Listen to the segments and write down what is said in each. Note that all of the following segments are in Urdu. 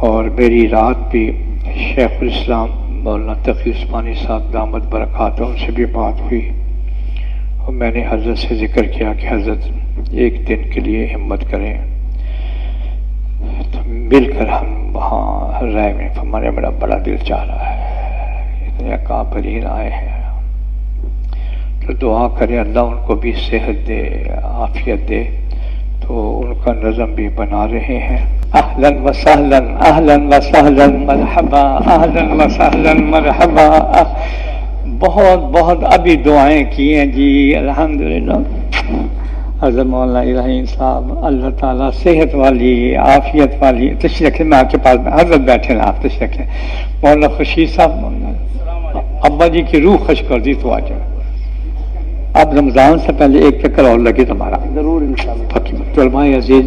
اور میری رات بھی شیخ الاسلام مولانا تقی عثمانی صاحب دامت برکاتہ سے بھی بات ہوئی، اور میں نے حضرت سے ذکر کیا کہ حضرت ایک دن کے لیے ہمت کریں تو مل کر ہم وہاں رائے میں ہمارا بڑا دل چاہ رہا ہے، اتنے اکابرین آئے ہیں، تو دعا کریں اللہ ان کو بھی صحت دے، عافیت دے، تو ان کا نظم بھی بنا رہے ہیں۔ اہلا وسہلا اہلا وسہلا مرحبا اہلا وسہلا مرحبا، بہت بہت ابھی دعائیں کی ہیں جی الحمدللہ۔ حضرت مولانا الہی صاحب اللہ تعالیٰ صحت والی عافیت والی، تشریف رکھیں، میں آپ کے پاس حضرت بیٹھے نا، آپ تشریف رکھیں۔ مولانا خورشید صاحب ابا جی کی روح خوش کر دی تو آ جائے، اب رمضان سے پہلے ایک چکر اور لگے تمہارا ضرور انشاءاللہ۔ طلباء عزیز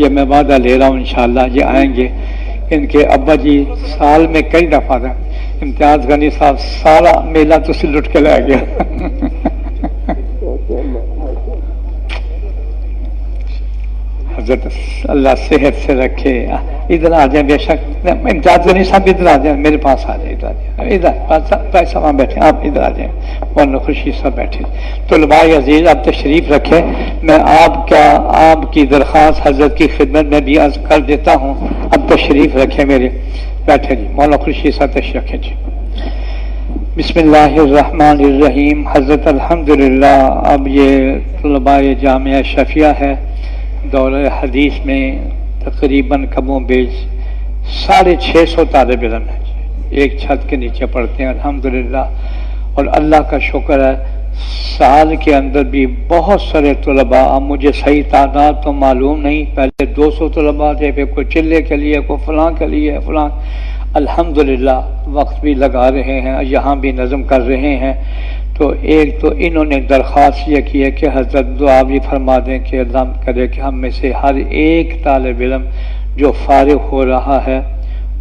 یہ میں وعدہ لے رہا ہوں انشاءاللہ یہ آئیں گے، ان کے ابا جی سال میں کئی دفعہ تھا، امتیاز غنی صاحب سارا میلہ تو سے لٹ کے لے گیا۔ حضرت اللہ صحت سے رکھے، ادھر آ جائیں، بے شک امتیاز غنی صاحب ادھر آ جائیں، میرے پاس آ جائیں، ادھر آ جائیں، ادھر پیسہ وہاں بیٹھے، آپ ادھر آ جائیں، مولانا خورشید صاحب بیٹھے۔ طلباء عزیز آپ تشریف رکھیں، میں آپ کی درخواست حضرت کی خدمت میں بھی عرض کر دیتا ہوں، اب تشریف رکھیں میرے، بیٹھے جی مولانا خورشید صاحب تشریف رکھیں جی۔ بسم اللہ الرحمن الرحیم۔ حضرت الحمدللہ اب یہ طلباء جامعہ شفیہ ہے، دورہ حدیث میں تقریباً کم و بیش 650 طالب علم ہیں، ایک چھت کے نیچے پڑھتے ہیں الحمدللہ، اور اللہ کا شکر ہے سال کے اندر بھی بہت سارے طلباء، اب مجھے صحیح تعداد تو معلوم نہیں، پہلے 200 طلباء تھے، پھر کوئی چلے کے لیے، کوئی فلاں کے لیے، فلاں، الحمدللہ وقت بھی لگا رہے ہیں، یہاں بھی نظم کر رہے ہیں۔ تو ایک تو انہوں نے درخواست یہ کی ہے کہ حضرت دعا بھی فرما دیں کہ اللہ کرے کہ ہم میں سے ہر ایک طالب علم جو فارغ ہو رہا ہے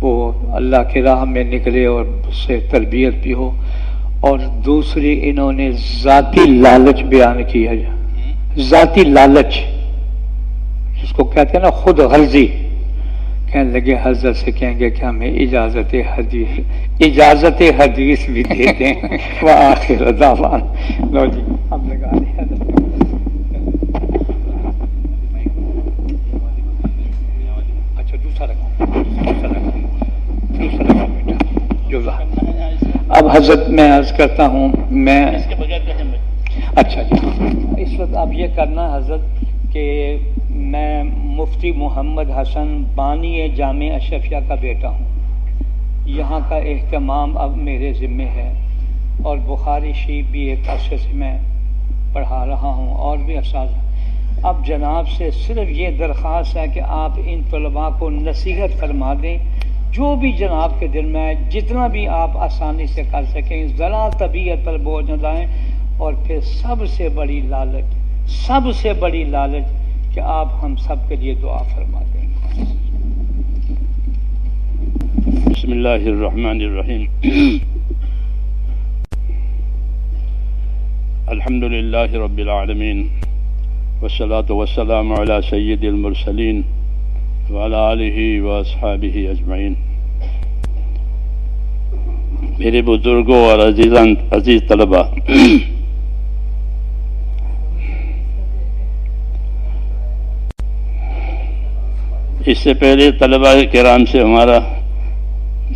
وہ اللہ کی راہ میں نکلے اور اس سے تربیت بھی ہو۔ اور دوسری انہوں نے ذاتی لالچ بیان کی ہے، ذاتی لالچ جس کو کہتے ہیں نا خود غرضی، کہنے لگے حضرت سے کہیں گے کہ ہمیں اجازت حدیث بھی دیتے ہیں۔ وآخر دعوانا لو جی اب لگا رہے ہیں، اچھا دوسرا لگاؤ بیٹا جو اب حضرت میں عرض کرتا ہوں، میں اچھا جی اس وقت اب یہ کرنا حضرت کہ میں مفتی محمد حسن بانی جامع اشرفیہ کا بیٹا ہوں، یہاں کا اہتمام اب میرے ذمہ ہے، اور بخاری شریف بھی ایک عرصے سے میں پڑھا رہا ہوں اور بھی اساتذہ۔ اب جناب سے صرف یہ درخواست ہے کہ آپ ان طلباء کو نصیحت فرما دیں، جو بھی جناب کے دل میں ہے، جتنا بھی آپ آسانی سے کر سکیں، ذرا طبیعت پر بوجھ نہ ڈالیں، اور پھر سب سے بڑی لالچ کہ آپ ہم سب کے لیے دعا فرما دیں۔ بسم اللہ الرحمن الرحیم۔ الحمد للہ رب العالمین، والصلاة والسلام علی سید المرسلین وعلی آلہ واصحابہ اجمعین۔ میرے بزرگوں اور عزیز طلباء، اس سے پہلے طلباء کرام سے ہمارا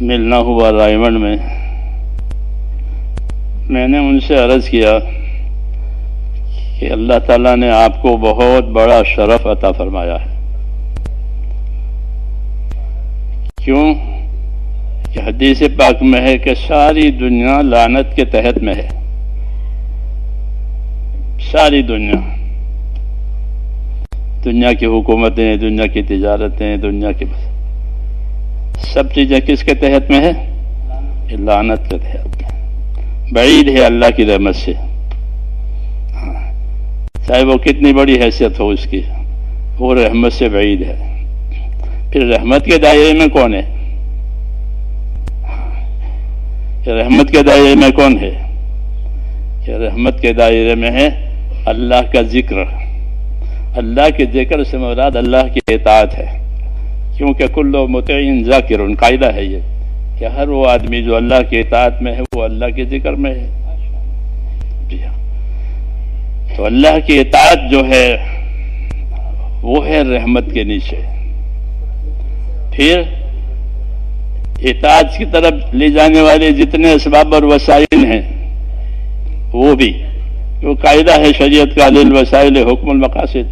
ملنا ہوا رائے منڈ میں نے ان سے عرض کیا کہ اللہ تعالیٰ نے آپ کو بہت بڑا شرف عطا فرمایا ہے، کیوں کہ حدیث پاک میں ہے کہ ساری دنیا لعنت کے تحت میں ہے، ساری دنیا کی حکومتیں، دنیا کی تجارتیں، دنیا کی سب چیزیں کس کے تحت میں ہے؟ لعنت کے تحت، بعید ہے اللہ کی رحمت سے، چاہے وہ کتنی بڑی حیثیت ہو اس کی، وہ رحمت سے بعید ہے۔ پھر رحمت کے دائرے میں کون ہے؟ رحمت کے دائرے میں کون ہے؟ کہ رحمت کے دائرے میں ہے اللہ کا ذکر، اللہ کے ذکر سے مراد اللہ کی اطاعت ہے، کیونکہ کل مطیع ذاکر، قاعدہ ہے یہ کہ ہر وہ آدمی جو اللہ کے اطاعت میں ہے وہ اللہ کے ذکر میں ہے. جی ہاں، تو اللہ کی اطاعت جو ہے وہ ہے رحمت کے نیچے. پھر اطاعت کی طرف لے جانے والے جتنے اسباب اور وسائل ہیں وہ بھی، جو قاعدہ ہے شریعت کا، للوسائل حکم المقاصد،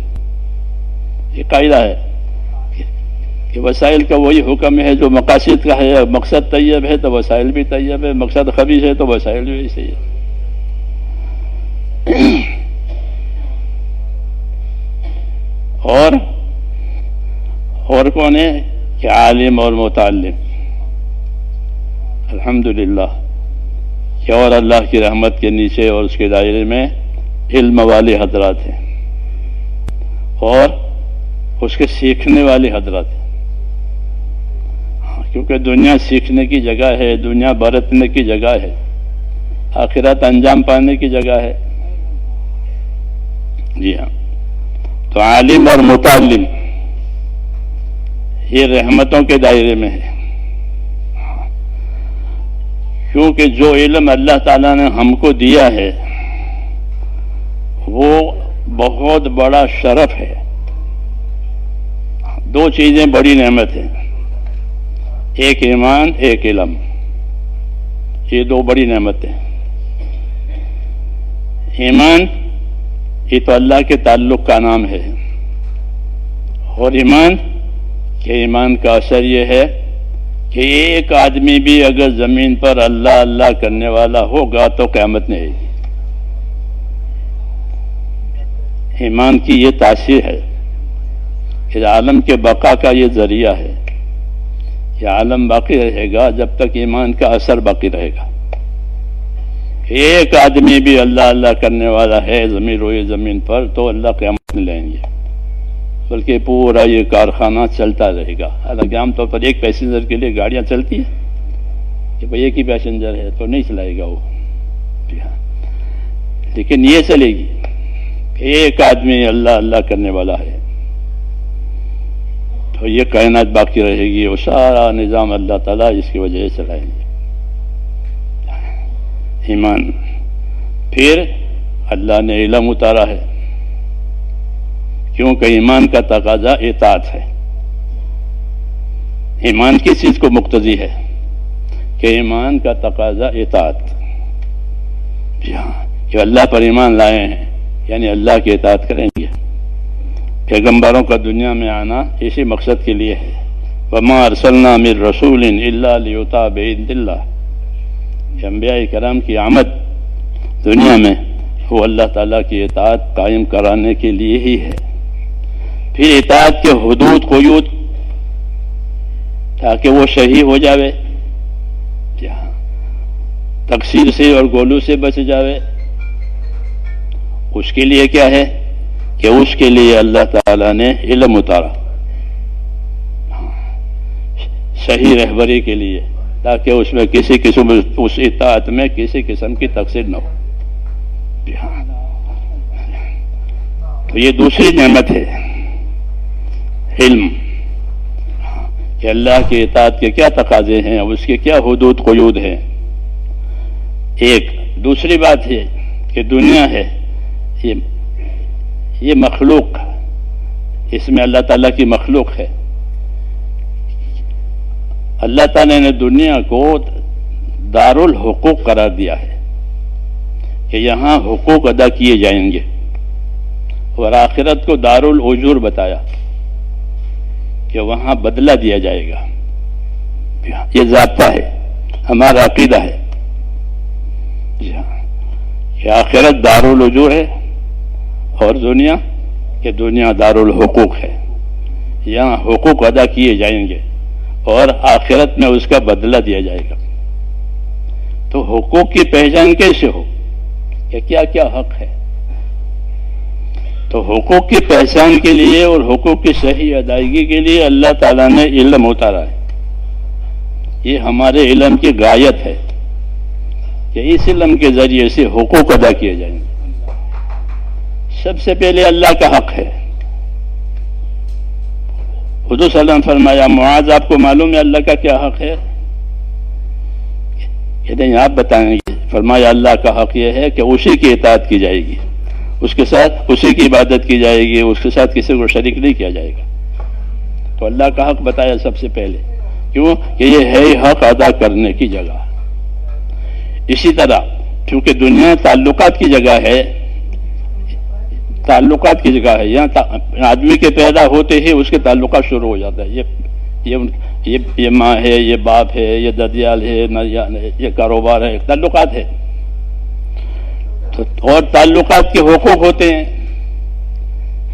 یہ قاعدہ ہے کہ وسائل کا وہی حکم ہے جو مقاصد کا ہے. مقصد طیب ہے تو وسائل بھی طیب ہے، مقصد خبیث ہے تو وسائل بھی صحیح ہے. اور کون ہے کہ عالم اور متعلم. الحمدللہ کہ اور اللہ کی رحمت کے نیچے اور اس کے دائرے میں علم والے حضرات ہیں اور اس کے سیکھنے والے حضرات ہیں. کیونکہ دنیا سیکھنے کی جگہ ہے، دنیا برتنے کی جگہ ہے، آخرت انجام پانے کی جگہ ہے. جی ہاں، تو عالم اور متعلم یہ رحمتوں کے دائرے میں ہے. کیونکہ جو علم اللہ تعالیٰ نے ہم کو دیا ہے وہ بہت بڑا شرف ہے. دو چیزیں بڑی نعمت ہیں، ایک ایمان، ایک علم. یہ دو بڑی نعمتیں. ایمان یہ تو اللہ کے تعلق کا نام ہے، اور ایمان کہ ایمان کا اثر یہ ہے کہ ایک آدمی بھی اگر زمین پر اللہ اللہ کرنے والا ہوگا تو قیامت نہیں آئے گی. ایمان کی یہ تاثیر ہے کہ عالم کے بقا کا یہ ذریعہ ہے. یہ عالم باقی رہے گا جب تک ایمان کا اثر باقی رہے گا. ایک آدمی بھی اللہ اللہ کرنے والا ہے زمین روئے زمین پر تو اللہ قیامت نہیں لائیں گے، بلکہ پورا یہ کارخانہ چلتا رہے گا. حالانکہ عام طور پر ایک پیسنجر کے لیے گاڑیاں چلتی ہیں کہ بھئی ایک ہی پیسنجر ہے تو نہیں چلائے گا وہ. لیکن یہ چلے گی کہ ایک آدمی اللہ اللہ کرنے والا ہے تو یہ کائنات باقی رہے گی، وہ سارا نظام اللہ تعالیٰ اس کی وجہ سے چلائیں گے. ایمان. پھر اللہ نے علم اتارا ہے کیونکہ ایمان کا تقاضا اطاعت ہے. ایمان کس چیز کو مقتضی ہے کہ ایمان کا تقاضا اطاعت. کہ اللہ پر ایمان لائے ہیں یعنی اللہ کی اطاعت کریں گے. پیغمبروں کا دنیا میں آنا اسی مقصد کے لیے ہے. وما ارسلنا من رسول الا لیطاع باذن اللہ. انبیاء کرام کی آمد دنیا میں وہ اللہ تعالیٰ کی اطاعت قائم کرانے کے لیے ہی ہے. پھر اطاعت کے حدود قیود تاکہ وہ صحیح ہو جاوے، تقصیر سے اور گولو سے بچ جاوے. اس کے لیے کیا ہے کہ اس کے لیے اللہ تعالیٰ نے علم اتارا صحیح رہبری کے لیے، تاکہ اس میں کسی قسم اس اطاعت میں کسی قسم کی تقصیر نہ ہو. تو یہ دوسری نعمت ہے علم، کہ اللہ کی اطاعت کے کیا تقاضے ہیں، اس کے کیا حدود قیود ہیں. ایک دوسری بات ہے کہ دنیا ہے یہ مخلوق، اس میں اللہ تعالیٰ کی مخلوق ہے. اللہ تعالیٰ نے دنیا کو دار الحقوق قرار دیا ہے کہ یہاں حقوق ادا کیے جائیں گے، اور آخرت کو دار الاجور بتایا کہ وہاں بدلہ دیا جائے گا. یہ ضابطہ ہے، ہمارا عقیدہ ہے کہ آخرت دار الاجور ہے اور دنیا کہ دنیا دار الحقوق ہے. یہاں حقوق ادا کیے جائیں گے اور آخرت میں اس کا بدلہ دیا جائے گا. تو حقوق کی پہچان کیسے ہو کہ کیا کیا حق ہے؟ تو حقوق کی پہچان کے لیے اور حقوق کی صحیح ادائیگی کے لیے اللہ تعالیٰ نے علم اتارا ہے. یہ ہمارے علم کی غایت ہے کہ اس علم کے ذریعے سے حقوق ادا کیے جائیں گے. سب سے پہلے اللہ کا حق ہے حضور صلی اللہ علیہ وسلم فرمایا معاذ آپ کو معلوم ہے اللہ کا کیا حق ہے؟ کہتے ہیں آپ بتائیں گے؟ فرمایا اللہ کا حق یہ ہے کہ اسی کی اطاعت کی جائے گی، اس کے ساتھ اسی کی عبادت کی جائے گی، اس کے ساتھ کسی کو شریک نہیں کیا جائے گا۔ تو اللہ کا حق بتایا سب سے پہلے، کیوں کہ یہ ہے حق ادا کرنے کی جگہ۔ اسی طرح چونکہ دنیا تعلقات کی جگہ ہے، تعلقات کی جگہ ہے، یہاں آدمی کے پیدا ہوتے ہی اس کے تعلقات شروع ہو جاتا ہے، یہ ماں ہے، یہ باپ ہے، یہ ددیال ہے، یہ کاروبار ہے، تعلقات ہے۔ اور تعلقات کے حقوق ہوتے ہیں،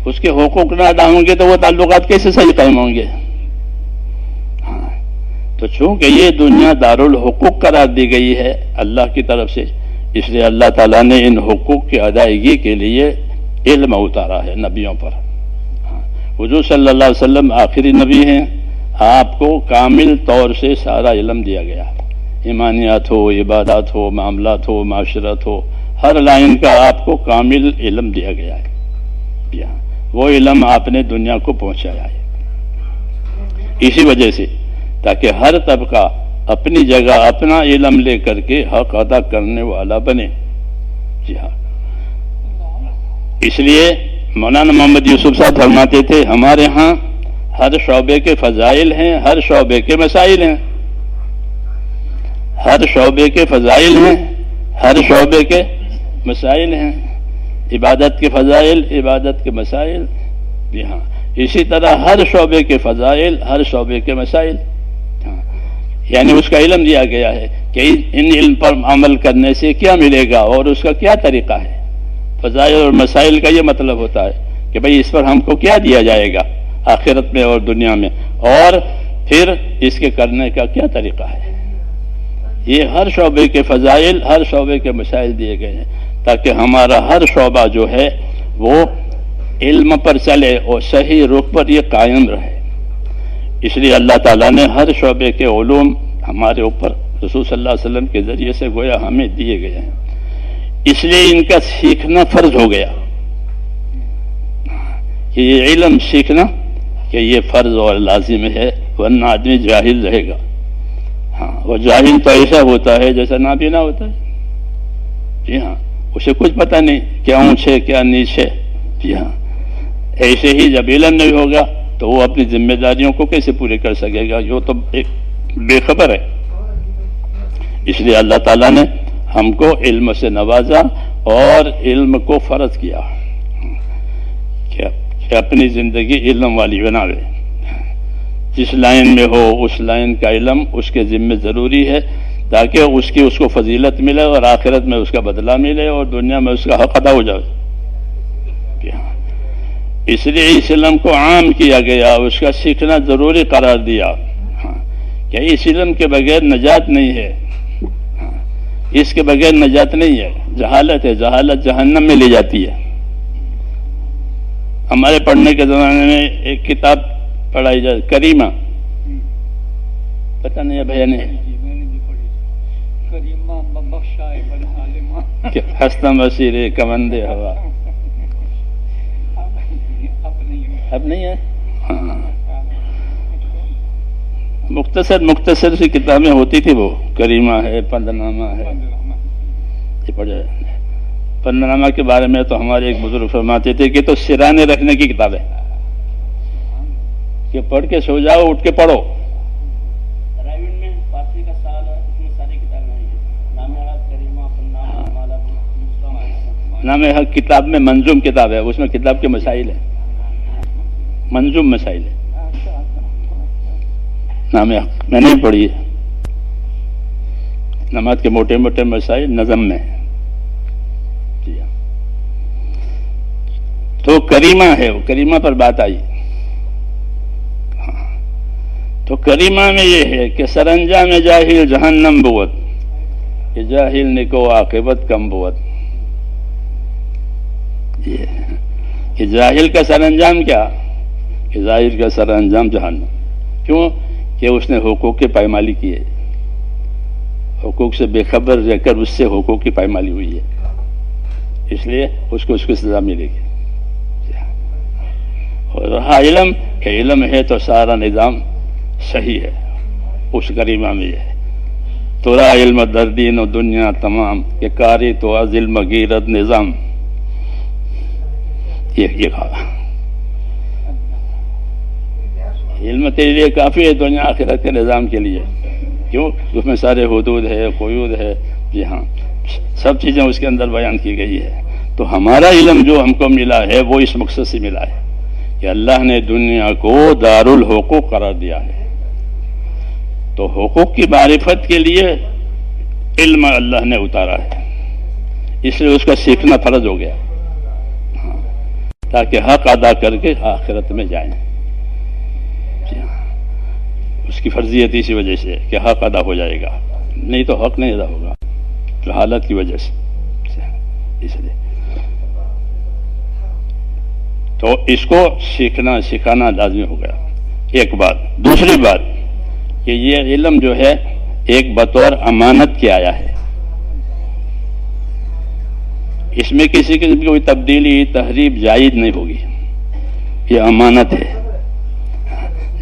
اس کے حقوق نہ ادا ہوں گے تو وہ تعلقات کیسے صحیح قائم ہوں گے؟ تو چونکہ یہ دنیا دارالحقوق قرار دی گئی ہے اللہ کی طرف سے، اس لیے اللہ تعالیٰ نے ان حقوق کی ادائیگی کے لیے علم اتارا ہے نبیوں پر۔ حضور صلی اللہ علیہ وسلم آخری نبی ہیں، آپ کو کامل طور سے سارا علم دیا گیا، ایمانیات ہو، عبادات ہو، معاملات ہو، معاشرت ہو، ہر لائن کا آپ کو کامل علم دیا گیا ہے۔ وہ علم آپ نے دنیا کو پہنچایا ہے، اسی وجہ سے تاکہ ہر طبقہ اپنی جگہ اپنا علم لے کر کے حق ادا کرنے والا بنے۔ جی ہاں، اس لیے مولانا محمد یوسف صاحب فرماتے تھے ہمارے ہاں ہر شعبے کے فضائل ہیں، ہر شعبے کے مسائل ہیں، ہر شعبے کے فضائل ہیں، ہر شعبے کے مسائل ہیں، عبادت کے فضائل، عبادت کے مسائل۔ جی ہاں، اسی طرح ہر شعبے کے فضائل، ہر شعبے کے مسائل، یعنی اس کا علم دیا گیا ہے کہ ان علم پر عمل کرنے سے کیا ملے گا اور اس کا کیا طریقہ ہے۔ فضائل اور مسائل کا یہ مطلب ہوتا ہے کہ بھئی اس پر ہم کو کیا دیا جائے گا آخرت میں اور دنیا میں، اور پھر اس کے کرنے کا کیا طریقہ ہے۔ یہ ہر شعبے کے فضائل، ہر شعبے کے مسائل دیے گئے ہیں تاکہ ہمارا ہر شعبہ جو ہے وہ علم پر چلے اور صحیح رخ پر یہ قائم رہے۔ اس لیے اللہ تعالیٰ نے ہر شعبے کے علوم ہمارے اوپر رسول صلی اللہ علیہ وسلم کے ذریعے سے گویا ہمیں دیے گئے ہیں، اس لیے ان کا سیکھنا فرض ہو گیا کہ یہ علم سیکھنا کہ یہ فرض اور لازم ہے، ورنہ آدمی جاہل رہے گا۔ ہاں، وہ جاہل تو ایسا ہوتا ہے جیسا نابینا ہوتا ہے۔ جی ہاں، اسے کچھ پتہ نہیں کیا اونچ ہے کیا نیچ ہے۔ جی ہاں، ایسے ہی جب علم نہیں ہوگا تو وہ اپنی ذمہ داریوں کو کیسے پورے کر سکے گا؟ یہ تو ایک بے خبر ہے۔ اس لیے اللہ تعالیٰ نے ہم کو علم سے نوازا اور علم کو فرض کیا کہ اپنی زندگی علم والی بناوے، جس لائن میں ہو اس لائن کا علم اس کے ذمہ ضروری ہے تاکہ اس کو فضیلت ملے اور آخرت میں اس کا بدلہ ملے اور دنیا میں اس کا حق ادا ہو جائے۔ اس لیے اس علم کو عام کیا گیا، اس کا سیکھنا ضروری قرار دیا کہ اس علم کے بغیر نجات نہیں ہے، اس کے بغیر نجات نہیں ہے۔ جہالت ہے، جہالت جہنم میں لے جاتی ہے۔ ہمارے پڑھنے کے زمانے میں ایک کتاب پڑھائی جائے کریمہ، پتہ نہیں ہے بھیا نے ہستہ مسیر کمند ہوا، اب نہیں ہے۔ مختصر سی کتابیں ہوتی تھی، وہ کریمہ ہے، پندنامہ ہے، یہ پڑھے۔ پندنامہ کے بارے میں تو ہمارے ایک بزرگ فرماتے تھے کہ تو سرانے رکھنے کی کتاب ہے کہ پڑھ کے سو جاؤ، اٹھ کے پڑھو۔ رائیوڈ میں فارسی کا سال ہے، اس میں ساری کتابیں ہیں، نام حق کریمہ، پندنامہ، مالا، نام حق کتاب میں منظوم کتاب ہے، اس میں کتاب کے مسائل ہیں، منظوم مسائل ہے۔ نام حق میں نہیں پڑھی ہے، نماز کے موٹے موٹے مسائل نظم میں۔ تو کریمہ ہے، وہ کریمہ پر بات آئی۔ تو کریمہ میں یہ ہے کہ سرانجام جاہل جہنم بود، کہ جاہل نکو عاقبت کم بود۔ یہ کہ جاہل کا سرانجام کیا؟ کہ ظاہر کا سرانجام جہنم۔ کیوں؟ کہ اس نے حقوق کی پائمالی کی ہے، حقوق سے بے خبر رہ کر اس سے حقوق کی پائمالی ہوئی ہے، اس لیے اس کو سزا ملے گی۔ اور رہا علم کہ علم ہے تو سارا نظام صحیح ہے، اس کریمہ میں ہے تو رہا علم دردین و دنیا تمام کہ کاری تو از علم غیرت نظام. یہ کہا علم تیرے لیے کافی ہے دنیا آخرت کے نظام کے لیے. کیوں؟ اس میں سارے حدود ہے، قیود ہے، جی ہاں سب چیزیں اس کے اندر بیان کی گئی ہے. تو ہمارا علم جو ہم کو ملا ہے وہ اس مقصد سے ملا ہے کہ اللہ نے دنیا کو دار الحقوق قرار دیا ہے. تو حقوق کی معرفت کے لیے علم اللہ نے اتارا ہے، اس لیے اس کا سیکھنا فرض ہو گیا تاکہ حق ادا کر کے آخرت میں جائیں. اس کی فرضیت اسی وجہ سے کہ حق ادا ہو جائے گا، نہیں تو حق نہیں ادا ہوگا حالت کی وجہ سے. اس لیے تو اس کو سیکھنا سکھانا لازمی ہو گیا. ایک بات. دوسری بات کہ یہ علم جو ہے ایک بطور امانت کے آیا ہے، اس میں کسی قسم کی کوئی تبدیلی تحریف جائز نہیں ہوگی. یہ امانت ہے،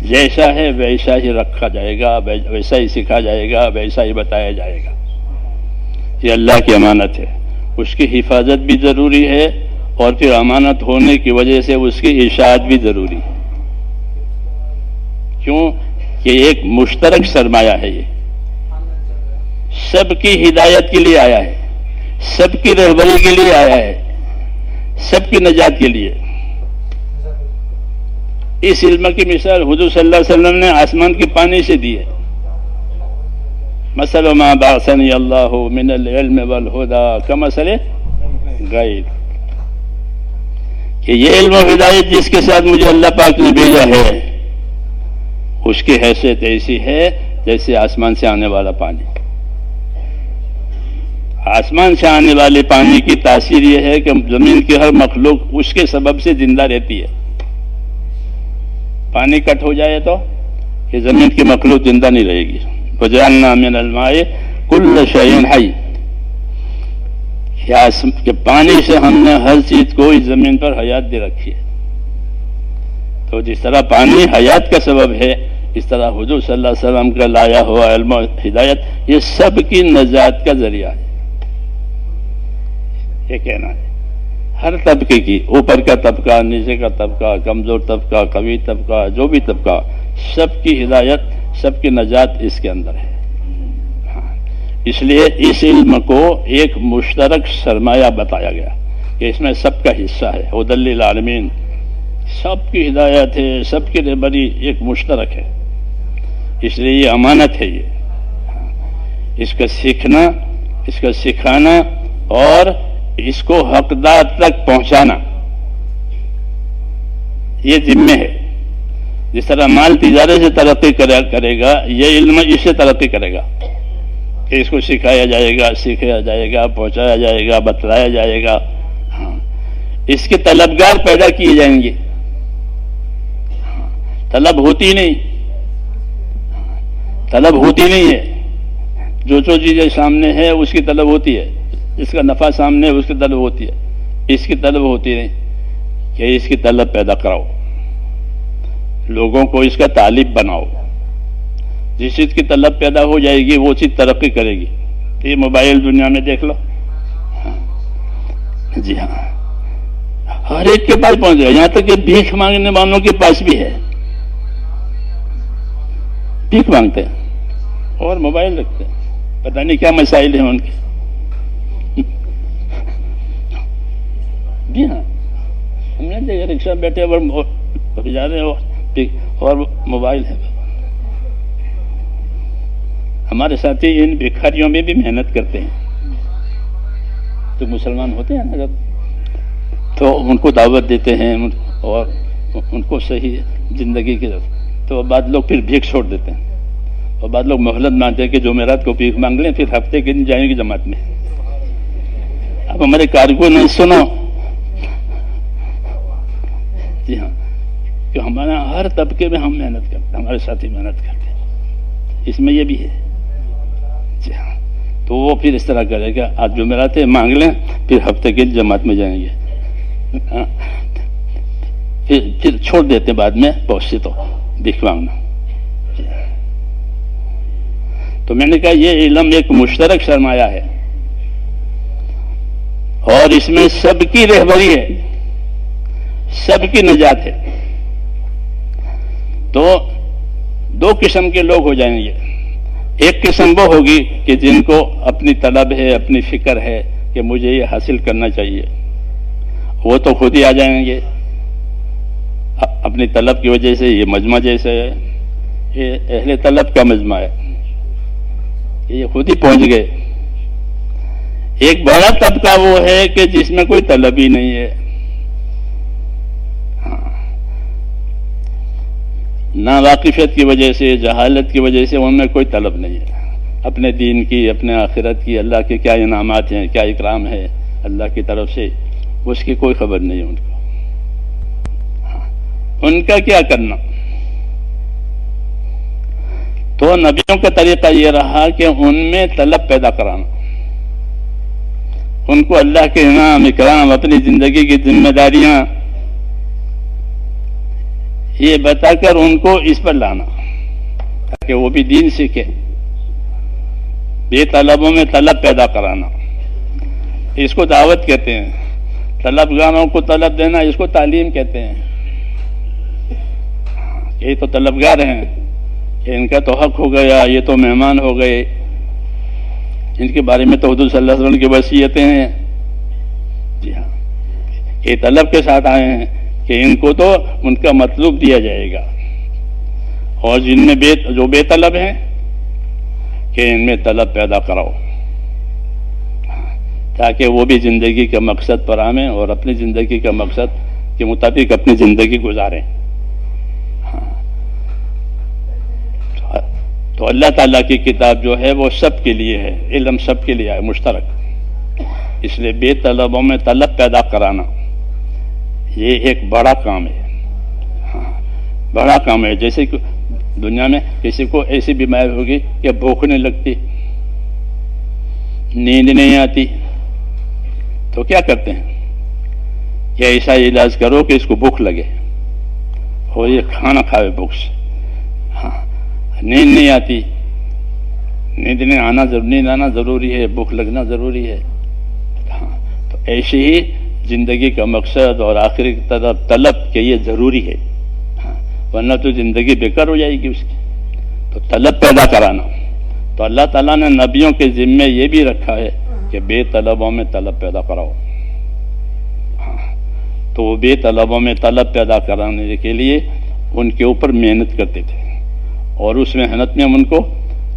جیسا ہے ویسا ہی رکھا جائے گا، ویسا ہی سکھا جائے گا، ویسا ہی بتایا جائے گا. یہ اللہ کی امانت ہے، اس کی حفاظت بھی ضروری ہے اور پھر امانت ہونے کی وجہ سے اس کی اشاعت بھی ضروری ہے. کیوں کہ ایک مشترک سرمایہ ہے، یہ سب کی ہدایت کے لیے آیا ہے، سب کی رہبری کے لیے آیا ہے، سب کی نجات کے لیے. اس علم کی مثال حضور صلی اللہ علیہ وسلم نے آسمان کے پانی سے دی ہے. مثل ما بعثنی اللہ من العلم والہدى کمثل غیث، کہ یہ علم و ہدایت جس کے ساتھ مجھے اللہ پاک نے بھیجا ہے اس کی حیثیت ایسی ہے جیسے آسمان سے آنے والا پانی. آسمان سے آنے والے پانی کی تاثیر یہ ہے کہ زمین کی ہر مخلوق اس کے سبب سے زندہ رہتی ہے. پانی کٹ ہو جائے تو کہ زمین کی مخلوق زندہ نہیں رہے گی. وجعلنا من الماء کل شیء حی، کہ پانی سے ہم نے ہر چیز کو اس زمین پر حیات دے رکھی ہے. تو جس طرح پانی حیات کا سبب ہے، اس طرح حضور صلی اللہ علیہ وسلم کا لایا ہوا علم و ہدایت یہ سب کی نجات کا ذریعہ ہے. یہ کہنا ہے ہر طبقے کی، اوپر کا طبقہ، نیچے کا طبقہ، کمزور طبقہ، قوی طبقہ، جو بھی طبقہ، سب کی ہدایت، سب کی نجات اس کے اندر ہے. اس لیے اس علم کو ایک مشترک سرمایہ بتایا گیا کہ اس میں سب کا حصہ ہے. ہدی للعالمین، سب کی ہدایت ہے، سب کی رہبری ایک مشترک ہے. اس لیے یہ امانت ہے. یہ اس کا سیکھنا، اس کا سکھانا اور اس کو حقدار تک پہنچانا یہ ذمہ ہے. جس طرح مال تجارت سے ترقی کرے گا، یہ علم اس سے ترقی کرے گا کہ اس کو سکھایا جائے گا، سیکھا جائے گا، پہنچایا جائے گا، بتلایا جائے گا. اس کے طلبگار پیدا کیے جائیں گے. طلب ہوتی نہیں، طلب ہوتی نہیں ہے. جو چیزیں سامنے ہے اس کی طلب ہوتی ہے، اس کا نفع سامنے ہے اس کی طلب ہوتی ہے. اس کی طلب ہوتی نہیں کہ اس کی طلب پیدا کراؤ، لوگوں کو اس کا طالب بناؤ. جس چیز کی طلب پیدا ہو جائے گی وہ چیز ترقی کرے گی. یہ موبائل دنیا میں دیکھ لو، جی ہاں ہر ایک کے پاس پہنچ گیا، یہاں تک کہ بھیک مانگنے والوں کے پاس بھی ہے. بھیک مانگتے ہیں اور موبائل رکھتے ہیں، پتہ نہیں کیا مسائل ہیں ان کے. جی ہاں ہم نے دیکھا رکشہ بیٹھے اور جا رہے اور موبائل ہے. ہمارے ساتھی ان بھکاریوں میں بھی محنت کرتے ہیں، تو مسلمان ہوتے ہیں نا جب، تو ان کو دعوت دیتے ہیں اور ان کو صحیح زندگی کی طرف. تو بعد لوگ پھر بھیک چھوڑ دیتے ہیں اور بعد لوگ مہلت مانگتے ہیں کہ جمعرات کو بھیک مانگ لیں، پھر ہفتے کے دن جائیں گے جماعت میں. اب ہمارے کارکن نے سنو، جی ہاں کہ ہمارے ہر طبقے میں ہم محنت کرتے ہیں، ہمارے ساتھی محنت کرتے ہیں، اس میں یہ بھی ہے. جی ہاں تو وہ پھر اس طرح کرے گا، آج جمعرات مانگ لیں، پھر ہفتے کے جماعت میں جائیں گے. پھر چھوڑ دیتے بعد میں بہت سے تو بھیک مانگنا. تو میں نے کہا یہ علم ایک مشترک سرمایہ ہے اور اس میں سب کی رہبری ہے، سب کی نجات ہے. تو دو قسم کے لوگ ہو جائیں گے. ایک قسم وہ ہوگی کہ جن کو اپنی طلب ہے، اپنی فکر ہے کہ مجھے یہ حاصل کرنا چاہیے، وہ تو خود ہی آ جائیں گے اپنی طلب کی وجہ سے. یہ مجمع جیسے ہے، یہ اہل طلب کا مجمع ہے، یہ خود ہی پہنچ گئے. ایک بڑا طبقہ وہ ہے کہ جس میں کوئی طلب ہی نہیں ہے، ناواقفیت کی وجہ سے، جہالت کی وجہ سے ان میں کوئی طلب نہیں ہے اپنے دین کی، اپنے آخرت کی، اللہ کے کیا انعامات ہیں، کیا اکرام ہے اللہ کی طرف سے، اس کی کوئی خبر نہیں ہے ان کو. ان کا کیا کرنا؟ تو نبیوں کا طریقہ یہ رہا کہ ان میں طلب پیدا کرانا، ان کو اللہ کے انعام، اکرام، اپنی زندگی کی ذمہ داریاں یہ بتا کر ان کو اس پر لانا تاکہ وہ بھی دین سیکھے. بے طلبوں میں طلب پیدا کرانا، اس کو دعوت کہتے ہیں. طلبگاروں کو طلب دینا، اس کو تعلیم کہتے ہیں. یہ تو طلبگار ہیں، ان کا تو حق ہو گیا، یہ تو مہمان ہو گئے، ان کے بارے میں تو حضور صلی اللہ علیہ وسلم کی وصیتیں ہیں. جی ہاں، یہ طلب کے ساتھ آئے ہیں کہ ان کو تو ان کا مطلوب دیا جائے گا، اور جن میں جو بے طلب ہیں کہ ان میں طلب پیدا کراؤ تاکہ وہ بھی زندگی کے مقصد پر آئیں اور اپنی زندگی کے مقصد کے مطابق اپنی زندگی گزاریں. تو اللہ تعالیٰ کی کتاب جو ہے وہ سب کے لیے ہے، علم سب کے لیے ہے، مشترک. اس لیے بے طلبوں میں طلب پیدا کرانا یہ ایک بڑا کام ہے. بڑا کام ہے. جیسے کہ دنیا میں کسی کو ایسی بیماری ہوگی کہ بھوک نہیں لگتی، نیند نہیں آتی، تو کیا کرتے ہیں کہ ایسا علاج کرو کہ اس کو بھوک لگے اور یہ کھانا کھاوے بھوک سے. نیند نہیں آتی، نیند آنا ضروری ہے، بھوک لگنا ضروری ہے. تو ایسے ہی زندگی کا مقصد اور آخری طرف طلب کہ یہ ضروری ہے، ورنہ تو زندگی بیکار ہو جائے گی اس کی. تو طلب پیدا کرانا، تو اللہ تعالیٰ نے نبیوں کے ذمے یہ بھی رکھا ہے کہ بے طلبوں میں طلب پیدا کراؤ. تو وہ بے طلبوں میں طلب پیدا کرانے کے لیے ان کے اوپر محنت کرتے تھے، اور اس محنت میں ان کو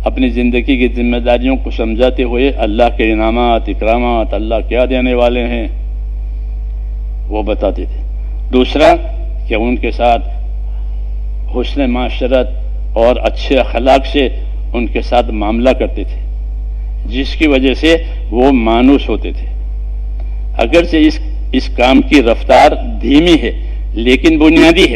اپنی زندگی کی ذمہ داریوں کو سمجھاتے ہوئے اللہ کے انعامات، اکرامات، اللہ کیا دینے والے ہیں وہ بتاتے تھے. دوسرا کہ ان کے ساتھ حسن معاشرت اور اچھے اخلاق سے ان کے ساتھ معاملہ کرتے تھے، جس کی وجہ سے وہ مانوس ہوتے تھے. اگرچہ اس کام کی رفتار دھیمی ہے لیکن بنیادی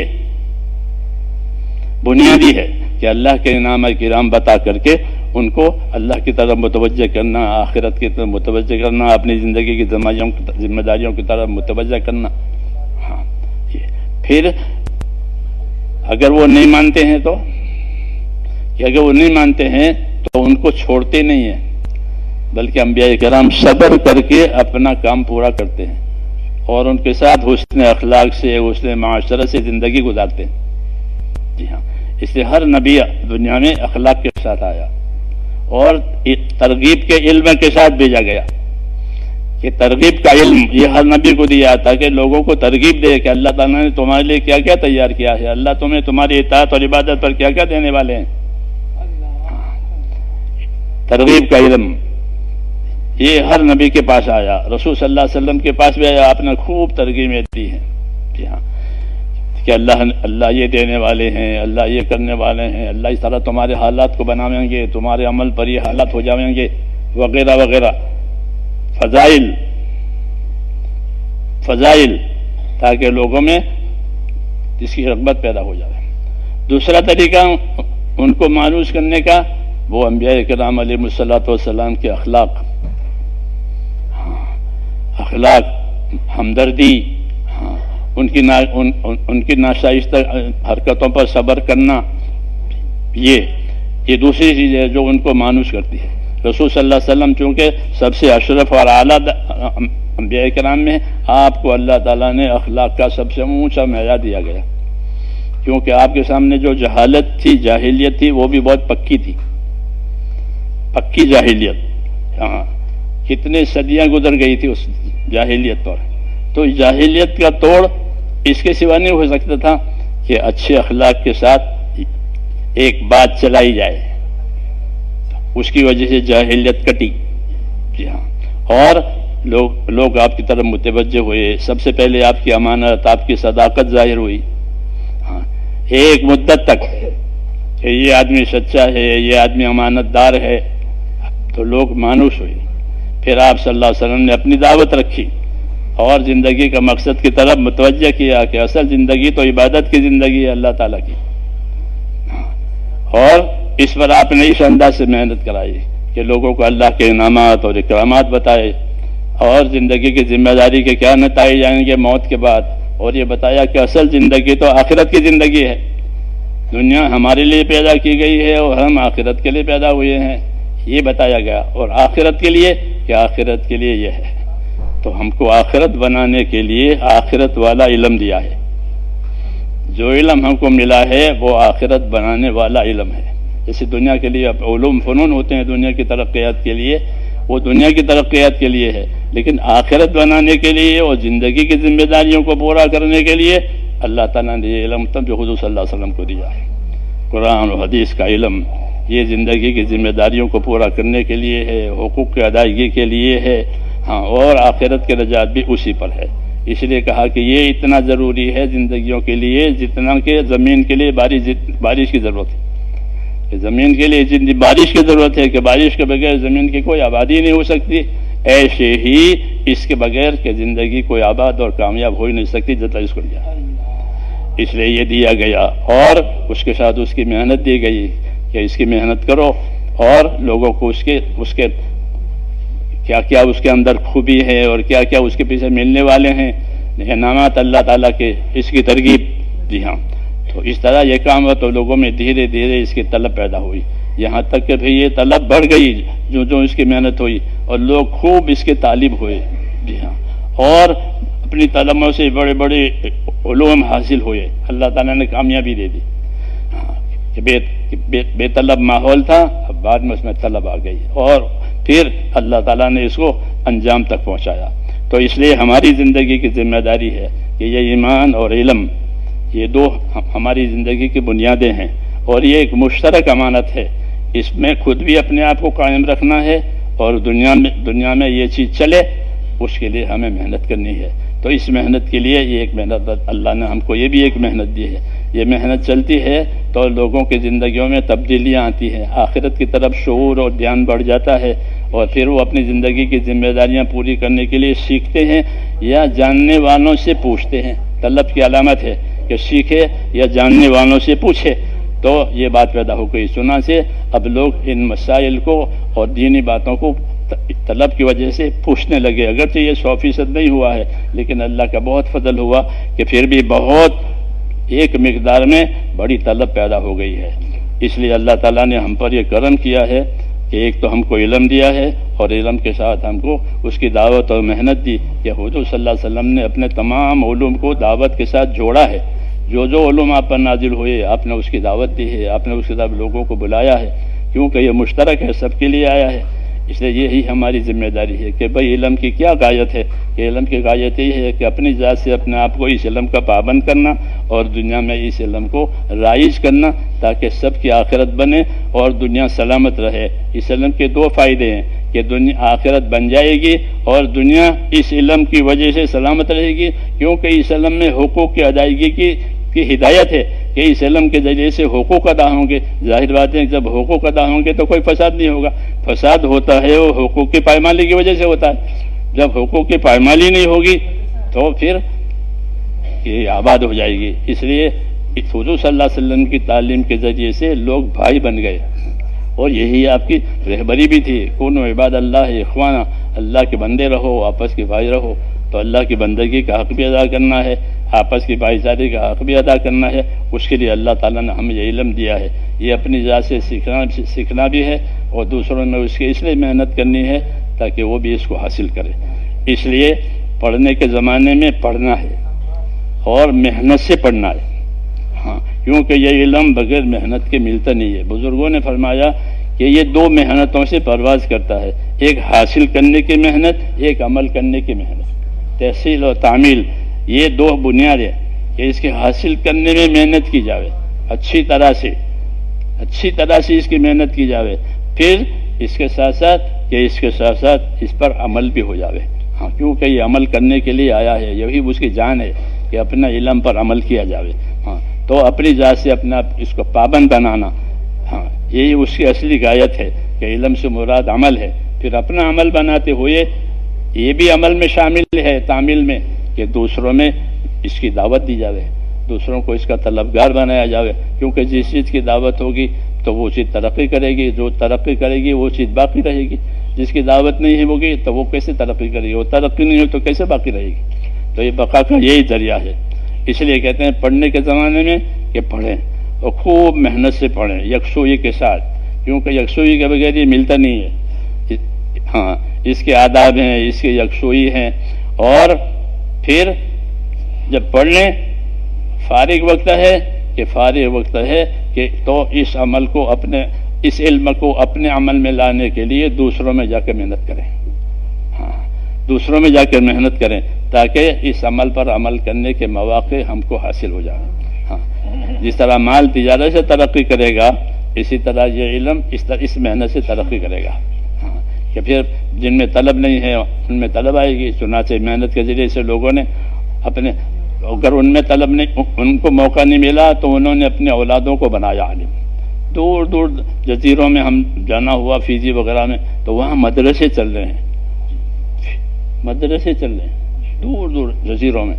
ہے کہ اللہ کے انعام کرام بتا کر کے ان کو اللہ کی طرف متوجہ کرنا، آخرت کی طرف متوجہ کرنا، اپنی زندگی کی ذمہ داریوں کی طرف متوجہ کرنا. پھر اگر وہ نہیں مانتے ہیں تو اگر وہ نہیں مانتے ہیں تو ان کو چھوڑتے نہیں ہیں، بلکہ انبیاء کرام صبر کر کے اپنا کام پورا کرتے ہیں اور ان کے ساتھ حسن اخلاق سے، حسن معاشرت سے زندگی گزارتے ہیں. جی ہاں، اس لیے ہر نبی دنیا میں اخلاق کے ساتھ آیا اور ترغیب کے علم کے ساتھ بھیجا گیا کہ ترغیب کا علم یہ ہر نبی کو دیا تھا کہ لوگوں کو ترغیب دے کہ اللہ تعالیٰ نے تمہارے لیے کیا کیا تیار کیا ہے، اللہ تمہیں تمہاری اطاعت اور عبادت پر کیا کیا دینے والے ہیں. ترغیب کا علم یہ ہر نبی کے پاس آیا، رسول صلی اللہ علیہ وسلم کے پاس بھی آیا، آپ نے خوب ترغیبیں دی ہیں. جی ہاں، کہ اللہ یہ دینے والے ہیں، اللہ یہ کرنے والے ہیں، اللہ اس طرح تمہارے حالات کو بنائیں گے، تمہارے عمل پر یہ حالات ہو جائیں گے، وغیرہ وغیرہ. فضائل تاکہ لوگوں میں اس کی رغبت پیدا ہو جائے. دوسرا طریقہ ان کو مانوس کرنے کا وہ انبیاء کرام علیہ الصلوۃ والسلام کے اخلاق، ہمدردی ان کی ناشائستہ حرکتوں پر صبر کرنا، یہ دوسری چیز ہے جو ان کو مانوس کرتی ہے۔ رسول صلی اللہ علیہ وسلم چونکہ سب سے اشرف اور اعلیٰ انبیاء کرام میں، آپ کو اللہ تعالیٰ نے اخلاق کا سب سے اونچا معیار دیا گیا، کیونکہ آپ کے سامنے جو جہالت تھی، جاہلیت تھی، وہ بھی بہت پکی تھی، پکی جاہلیت۔ ہاں، کتنے صدیاں گزر گئی تھی اس جاہلیت پر، تو جاہلیت کا توڑ اس کے سوا نہیں ہو سکتا تھا کہ اچھے اخلاق کے ساتھ ایک بات چلائی جائے، اس کی وجہ سے جاہلیت کٹی۔ جی ہاں، اور لوگ آپ کی طرف متوجہ ہوئے، سب سے پہلے آپ کی امانت، آپ کی صداقت ظاہر ہوئی۔ ہاں، ایک مدت تک کہ یہ آدمی سچا ہے، یہ آدمی امانت دار ہے، تو لوگ مانوس ہوئے۔ پھر آپ صلی اللہ علیہ وسلم نے اپنی دعوت رکھی اور زندگی کا مقصد کی طرف متوجہ کیا کہ اصل زندگی تو عبادت کی زندگی ہے اللہ تعالیٰ کی، اور اس پر آپ نے اس انداز سے محنت کرائی کہ لوگوں کو اللہ کے انعامات اور اکرامات بتائے، اور زندگی کی ذمہ داری کے کیا نتائج آئیں گے موت کے بعد، اور یہ بتایا کہ اصل زندگی تو آخرت کی زندگی ہے۔ دنیا ہمارے لیے پیدا کی گئی ہے اور ہم آخرت کے لیے پیدا ہوئے ہیں، یہ بتایا گیا۔ اور آخرت کے لیے کہ آخرت کے لیے یہ ہے، تو ہم کو آخرت بنانے کے لیے آخرت والا علم دیا ہے۔ جو علم ہم کو ملا ہے وہ آخرت بنانے والا علم ہے۔ جیسے دنیا کے لیے علوم فنون ہوتے ہیں دنیا کی ترقیات کے لیے، وہ دنیا کی ترقیات کے لیے ہے، لیکن آخرت بنانے کے لیے اور زندگی کی ذمہ داریوں کو پورا کرنے کے لیے اللہ تعالیٰ نے یہ علم تب جو حضور صلی اللہ علیہ وسلم کو دیا ہے۔ قرآن و حدیث کا علم یہ زندگی کی ذمہ داریوں کو پورا کرنے کے لیے ہے، حقوق کی ادائیگی کے لیے ہے، ہاں، اور آخرت کے رجعت بھی اسی پر ہے۔ اس لیے کہا کہ یہ اتنا ضروری ہے زندگیوں کے لیے جتنا کہ زمین کے لیے بارش کی ضرورت ہے، کہ زمین کے لیے بارش کی ضرورت ہے، کہ بارش کے بغیر زمین کی کوئی آبادی نہیں ہو سکتی، ایسے ہی اس کے بغیر کہ زندگی کوئی آباد اور کامیاب ہو ہی نہیں سکتی جب تک اس کو دیا۔ اس لیے یہ دیا گیا اور اس کے ساتھ اس کی محنت دی گئی کہ اس کی محنت کرو اور لوگوں کو اس کے کیا کیا اس کے اندر خوبی ہے اور کیا کیا اس کے پیچھے ملنے والے ہیں انعامات اللہ تعالیٰ کے، اس کی ترغیب۔ جی ہاں، تو اس طرح یہ کام ہوا تو لوگوں میں دھیرے دھیرے اس کی طلب پیدا ہوئی، یہاں تک کہ پھر یہ طلب بڑھ گئی جو اس کی محنت ہوئی، اور لوگ خوب اس کے طالب ہوئے۔ جی ہاں، اور اپنی طلبوں سے بڑے بڑے علوم حاصل ہوئے، اللہ تعالیٰ نے کامیابی دے دی۔ بے طلب ماحول تھا، اب بعد میں اس میں طلب آ گئی، اور پھر اللہ تعالیٰ نے اس کو انجام تک پہنچایا۔ تو اس لیے ہماری زندگی کی ذمہ داری ہے کہ یہ ایمان اور علم، یہ دو ہماری زندگی کی بنیادیں ہیں، اور یہ ایک مشترک امانت ہے، اس میں خود بھی اپنے آپ کو قائم رکھنا ہے، اور دنیا میں یہ چیز چلے اس کے لیے ہمیں محنت کرنی ہے۔ تو اس محنت کے لیے یہ ایک محنت اللہ نے ہم کو یہ بھی ایک محنت دی ہے، یہ محنت چلتی ہے تو لوگوں کی زندگیوں میں تبدیلیاں آتی ہیں، آخرت کی طرف شعور اور دھیان بڑھ جاتا ہے، اور پھر وہ اپنی زندگی کی ذمہ داریاں پوری کرنے کے لیے سیکھتے ہیں یا جاننے والوں سے پوچھتے ہیں۔ طلب کی علامت ہے کہ سیکھے یا جاننے والوں سے پوچھے، تو یہ بات پیدا ہو گئی۔ سنا سے اب لوگ ان مسائل کو اور دینی باتوں کو طلب کی وجہ سے پوچھنے لگے، اگرچہ یہ 100% نہیں ہوا ہے، لیکن اللہ کا بہت فضل ہوا کہ پھر بھی بہت ایک مقدار میں بڑی طلب پیدا ہو گئی ہے۔ اس لیے اللہ تعالیٰ نے ہم پر یہ کرم کیا ہے کہ ایک تو ہم کو علم دیا ہے، اور علم کے ساتھ ہم کو اس کی دعوت اور محنت دی کہ حضور صلی اللہ علیہ وسلم نے اپنے تمام علوم کو دعوت کے ساتھ جوڑا ہے۔ جو علوم آپ پر نازل ہوئے آپ نے اس کی دعوت دی ہے، آپ نے اس کے ساتھ لوگوں کو بلایا ہے، کیونکہ یہ مشترک ہے، سب کے لیے آیا ہے۔ اس لیے یہی ہماری ذمہ داری ہے کہ بھئی علم کی کیا غایت ہے، کہ علم کی غایت یہ ہے کہ اپنی ذات سے اپنے آپ کو اس علم کا پابند کرنا اور دنیا میں اس علم کو رائج کرنا، تاکہ سب کی آخرت بنے اور دنیا سلامت رہے۔ اس علم کے دو فائدے ہیں کہ آخرت بن جائے گی اور دنیا اس علم کی وجہ سے سلامت رہے گی، کیونکہ اس علم میں حقوق کی ادائیگی کی ہدایت ہے کہ اس علم کے ذریعے سے حقوق ادا ہوں گے۔ ظاہر بات ہے جب حقوق ادا ہوں گے تو کوئی فساد نہیں ہوگا، فساد ہوتا ہے وہ حقوق کی پائمالی کی وجہ سے ہوتا ہے۔ جب حقوق کی پائمالی نہیں ہوگی تو پھر یہ آباد ہو جائے گی۔ اس لیے حضور صلی اللہ علیہ وسلم کی تعلیم کے ذریعے سے لوگ بھائی بن گئے، اور یہی آپ کی رہبری بھی تھی، کونوا عباد اللہ اخوانا، اللہ کے بندے رہو، آپس کے بھائی رہو۔ تو اللہ کی بندگی کا حق بھی ادا کرنا ہے، آپس کی بھائی چارے کا حق بھی ادا کرنا ہے، اس کے لیے اللہ تعالیٰ نے ہمیں یہ علم دیا ہے. یہ اپنی ذات سے سیکھنا بھی ہے اور دوسروں میں اس کی اس لیے محنت کرنی ہے تاکہ وہ بھی اس کو حاصل کرے. اس لیے پڑھنے کے زمانے میں پڑھنا ہے اور محنت سے پڑھنا ہے. ہاں، کیونکہ یہ علم بغیر محنت کے ملتا نہیں ہے. بزرگوں نے فرمایا کہ یہ دو محنتوں سے پرواز کرتا ہے، ایک حاصل کرنے کی محنت، ایک عمل کرنے کی محنت. تحصیل اور تعمیل یہ دو بنیاد ہے کہ اس کے حاصل کرنے میں محنت کی جاوے، اچھی طرح سے اس کی محنت کی جاوے، پھر اس کے ساتھ ساتھ اس پر عمل بھی ہو جاوے. ہاں، کیونکہ یہ عمل کرنے کے لیے آیا ہے، یہی اس کی جان ہے کہ اپنا علم پر عمل کیا جاوے. ہاں، تو اپنی ذات سے اپنا اس کو پابند بنانا، ہاں، یہی اس کی اصلی غایت ہے کہ علم سے مراد عمل ہے. پھر اپنا عمل بناتے ہوئے یہ بھی عمل میں شامل ہے تعمیل میں کہ دوسروں میں اس کی دعوت دی جاوے، دوسروں کو اس کا طلبگار بنایا جاوے. کیونکہ جس چیز کی دعوت ہوگی تو وہ چیز ترقی کرے گی، جو ترقی کرے گی وہ چیز باقی رہے گی. جس کی دعوت نہیں ہوگی تو وہ کیسے ترقی کرے گی، وہ ترقی نہیں ہو تو کیسے باقی رہے گی. تو یہ بقا کا یہی ذریعہ ہے. اس لیے کہتے ہیں پڑھنے کے زمانے میں کہ پڑھیں اور خوب محنت سے پڑھیں یکسوئی کے ساتھ، کیونکہ یکسوئی کے بغیر یہ ملتا نہیں ہے. ہاں، اس کے آداب ہیں، اس کے یکسوئی ہیں. اور پھر جب پڑھ لیں فارغ وقت ہے کہ تو اس عمل کو اس علم کو اپنے عمل میں لانے کے لیے دوسروں میں جا کے محنت کریں. ہاں، دوسروں میں جا کے محنت کریں تاکہ اس عمل پر عمل کرنے کے مواقع ہم کو حاصل ہو جائیں. ہاں، جس طرح مال تجارت سے ترقی کرے گا اسی طرح یہ علم اس محنت سے ترقی کرے گا. ہاں، کہ پھر جن میں طلب نہیں ہے ان میں طلب آئے گی. چنانچہ محنت کے ذریعے سے لوگوں نے اگر ان میں طلب نہیں، ان کو موقع نہیں ملا تو انہوں نے اپنے اولادوں کو بنایا عالم. دور دور جزیروں میں ہم جانا ہوا، فیجی وغیرہ میں، تو وہاں مدرسے چل رہے ہیں دور دور جزیروں میں.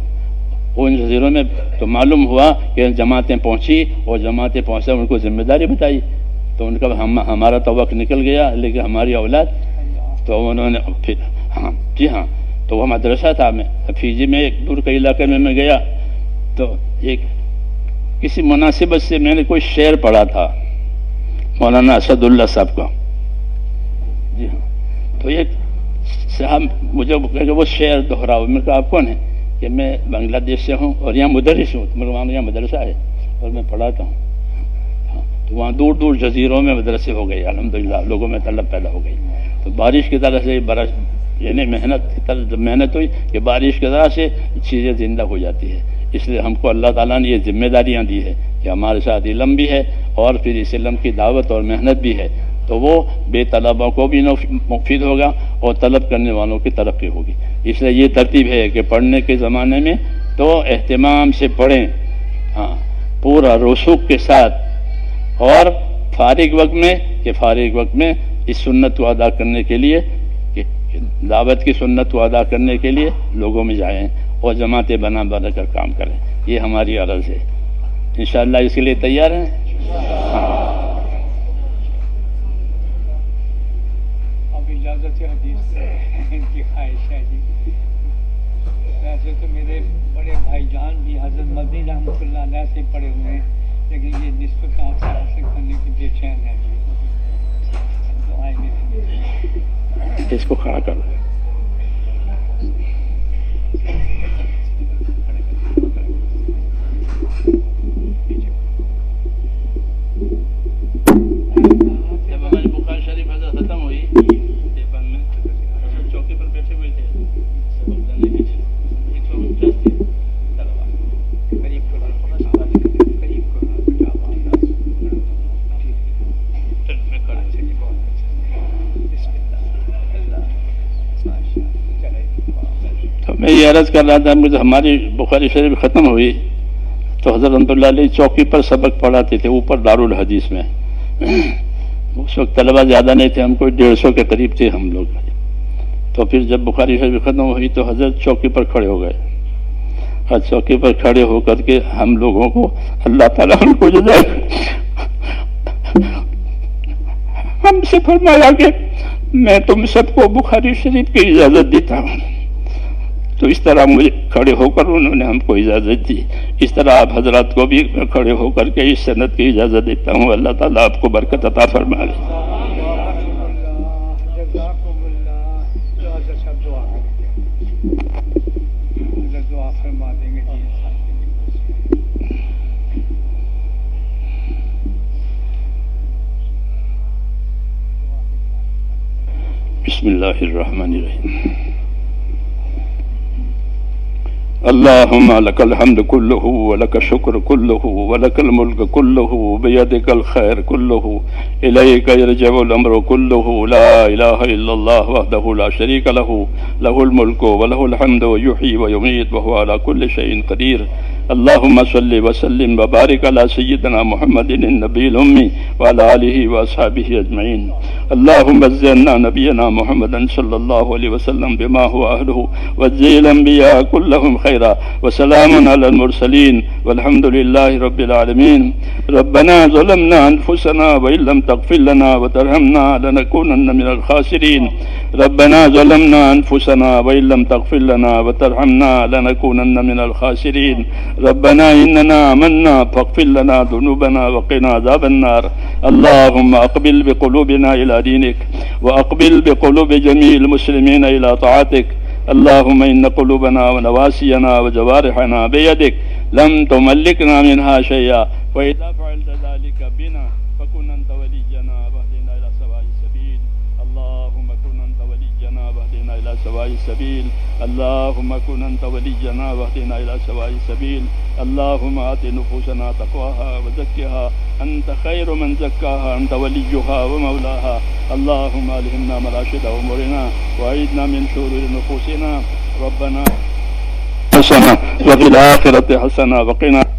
ان جزیروں میں تو معلوم ہوا کہ جماعتیں پہنچی اور جماعتیں پہنچا ان کو ذمہ داری بتائی تو ان کا ہمارا تو وقت نکل گیا لیکن ہماری اولاد، تو انہوں نے پھر جی ہاں، تو وہ مدرسہ تھا. میں فیجی میں ایک دور کے علاقے میں گیا تو ایک کسی مناسبت سے میں نے کوئی شعر پڑھا تھا مولانا اسد اللہ صاحب کا. جی ہاں، تو ایک صاحب مجھے کہ وہ شعر دہراؤ. میں کہا آپ کون ہیں؟ کہ میں بنگلہ دیش سے ہوں اور یہاں مدرس ہوں. وہاں یہاں مدرسہ ہے اور میں پڑھاتا ہوں. تو وہاں دور دور جزیروں میں مدرسے ہو گئے الحمدللہ، لوگوں میں طلب پیدا ہو گئی. تو بارش کی طرح سے یعنی محنت کی طرح محنت ہوئی کہ بارش کی طرح سے چیزیں زندہ ہو جاتی ہے. اس لیے ہم کو اللہ تعالیٰ نے یہ ذمہ داریاں دی ہے کہ ہمارے ساتھ علم بھی ہے اور پھر اس علم کی دعوت اور محنت بھی ہے. تو وہ بے طلبوں کو بھی مفید ہوگا اور طلب کرنے والوں کی ترقی ہوگی. اس لیے یہ ترتیب ہے کہ پڑھنے کے زمانے میں تو اہتمام سے پڑھیں، ہاں، پورا رسوخ کے ساتھ. اور فارغ وقت میں اس سنت کو ادا کرنے کے لیے، دعوت کی سنت کو ادا کرنے کے لیے لوگوں میں جائیں اور جماعتیں بنا کر کام کریں. یہ ہماری عرض ہے. انشاءاللہ اس کے لیے تیار ہیں؟ اب اجازت حدیث ان کی خواہش ہے جی. ویسے تو میرے بڑے بھائی جان بھی حضرت مدنی رحمۃ اللہ علیہ سے پڑھے ہوئے ہیں لیکن یہ نسبت آپ سے حاصل کرنے کی بے چین ہے جی. دعائیں میری اس کو کھڑا کر لیں. جب ہماری بخاری شریف حضرت ختم ہوئی دیوبند میں، حضرت چوکی پر بیٹھے ہوئے تھے سبق دینے کے لیے. 149 تھے طلبا. تو میں یہ عرض کر رہا تھا مجھے ہماری بخاری شریف ختم ہوئی تو حضرت رحمۃ اللہ علیہ چوکی پر سبق پڑھاتے تھے اوپر دارالحدیث میں. اس وقت طلبا زیادہ نہیں تھے، ہم کو 150 کے قریب تھے ہم لوگ. تو پھر جب بخاری شریف ختم ہوئی تو حضرت چوکی پر کھڑے ہو گئے. اور چوکی پر کھڑے ہو کر کے ہم لوگوں کو اللہ تعالیٰ ان کو جزائے ہم سے فرمایا کہ میں تم سب کو بخاری شریف کی اجازت دیتا ہوں. تو تو اس طرح مجھے کھڑے ہو کر انہوں نے ہم کو اجازت دی، اس طرح آپ حضرات کو بھی کھڑے ہو کر کے اس سند کی اجازت دیتا ہوں۔ اللہ تعالیٰ آپ کو برکت عطا فرما لے۔ بسم اللہ الرحمن الرحیم۔ اللهم لك الحمد كله ولك الشكر كله ولك الملك كله بيدك الخير كله إليك يرجع الأمر كله لا إله إلا الله وحده لا شريك له له الملك وله الحمد ويحيي ويميت وهو على كل شيء قدير اللهم صل وسلم وبارك على سيدنا محمد النبي الأمي وعلى آله وأصحابه أجمعين اللهم زدنا نبينا محمدا صلى الله عليه وسلم بما هو أهله وزي الأنبياء كلهم خيرا وسلام على المرسلين والحمد لله رب العالمين ربنا ظلمنا أنفسنا وإن لم تغفر لنا وترحمنا لنكونن من الخاسرين ربنا ظلمنا أنفسنا وإن لم تغفر لنا وترحمنا لنكونن من الخاسرين ربنا إننا آمنا فاغفر لنا ذنوبنا وقنا عذاب النار اللهم أقبل بقلوبنا إلى دينك وأقبل بقلوب جميع المسلمين إلى طاعتك اللهم إن قلوبنا ونواسينا وجوارحنا بيدك لم تملكنا منها شيئا وإذا فعلت ذلك بنا فكن أنت ولينا واهدنا إلى سواء السبيل اللهم كن أنت ولينا واهدنا إلى سواء السبيل اللهم كن أنت ولينا واهدنا إلى سواء السبيل اللهم آت نفوسنا تقواها وزكها أنت خير من زكاها أنت وليها ومولاها اللهم ألهمنا مراشد أمورنا وأعذنا من شرور نفوسنا ربنا حسنة وفي الآخرة حسنة وقنا